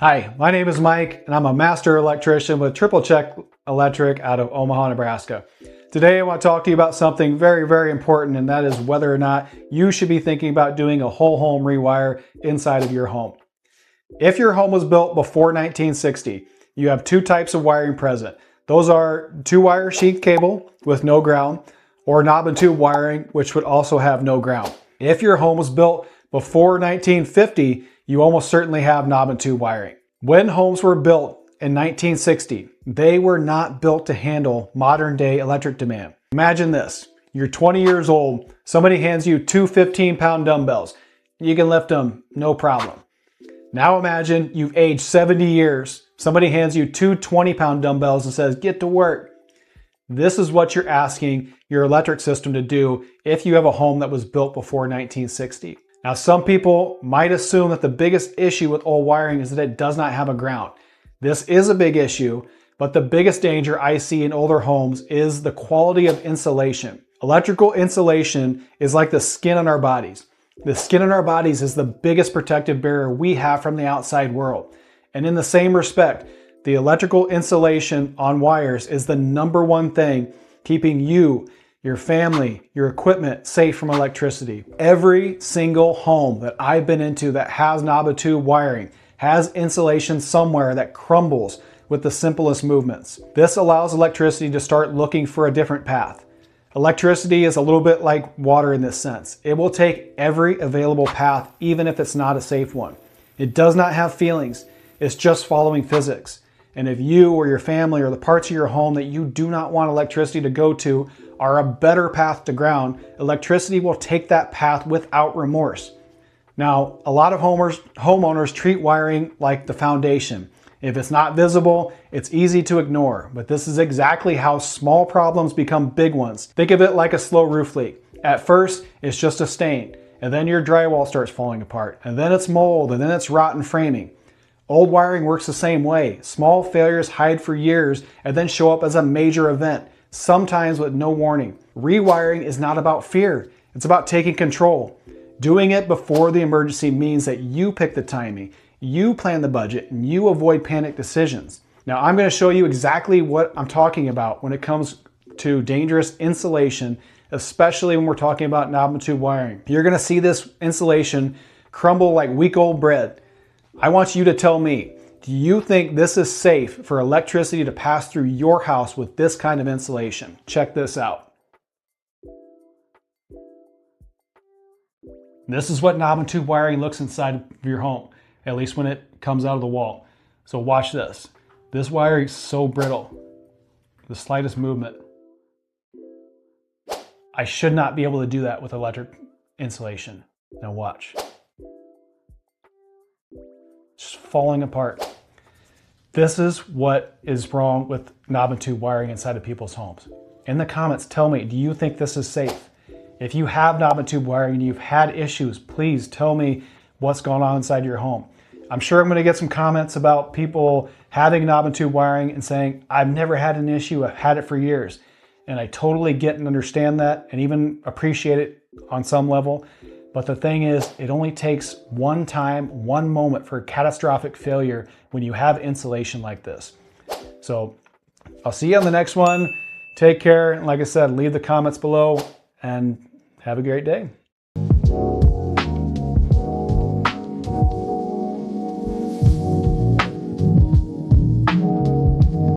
Hi, my name is Mike and I'm a master electrician with Triple Check Electric out of Omaha, Nebraska. Today I want to talk to you about something very important, and that is whether or not you should be thinking about doing a whole home rewire inside of your home. If your home was built before 1960, you have two types of wiring present. Those are 2-wire sheath cable with no ground, or knob and tube wiring, which would also have no ground. If your home was built before 1950, you almost certainly have knob and tube wiring. When homes were built in 1960, they were not built to handle modern day electric demand. Imagine this, you're 20 years old, somebody hands you two 15-pound dumbbells. You can lift them, no problem. Now imagine you've aged 70 years, somebody hands you two 20-pound dumbbells and says, get to work. This is what you're asking your electric system to do if you have a home that was built before 1960. Now, some people might assume that the biggest issue with old wiring is that it does not have a ground. This is a big issue, but the biggest danger I see in older homes is the quality of insulation. Electrical insulation is like the skin on our bodies. The skin on our bodies is the biggest protective barrier we have from the outside world. And in the same respect, the electrical insulation on wires is the #1 thing keeping you, your family, your equipment safe from electricity. Every single home that I've been into that has knob and tube wiring has insulation somewhere that crumbles with the simplest movements. This allows electricity to start looking for a different path. Electricity is a little bit like water in this sense. It will take every available path, even if it's not a safe one. It does not have feelings. It's just following physics. And if you or your family or the parts of your home that you do not want electricity to go to are a better path to ground, electricity will take that path without remorse. Now, a lot of homeowners treat wiring like the foundation. If it's not visible, it's easy to ignore, but this is exactly how small problems become big ones. Think of it like a slow roof leak. At first, it's just a stain, and then your drywall starts falling apart, and then it's mold, and then it's rotten framing. Old wiring works the same way. Small failures hide for years and then show up as a major event, sometimes with no warning. Rewiring is not about fear. It's about taking control. Doing it before the emergency means that you pick the timing, you plan the budget, and you avoid panic decisions. Now, I'm going to show you exactly what I'm talking about when it comes to dangerous insulation, especially when we're talking about knob and tube wiring. You're going to see this insulation crumble like week-old bread. I want you to tell me, do you think this is safe for electricity to pass through your house with this kind of insulation? Check this out. This is what knob and tube wiring looks inside of your home, at least when it comes out of the wall. So watch this. This wire is so brittle. The slightest movement. I should not be able to do that with electric insulation. Now watch. Just falling apart. This is what is wrong with knob and tube wiring inside of people's homes. In the comments, tell me, do you think this is safe? If you have knob and tube wiring and you've had issues, please tell me what's going on inside your home. I'm sure I'm going to get some comments about people having knob and tube wiring and saying, I've never had an issue, I've had it for years. And I totally get and understand that and even appreciate it on some level. But the thing is, it only takes one time, one moment for a catastrophic failure when you have insulation like this. So I'll see you on the next one. Take care. And like I said, leave the comments below and have a great day.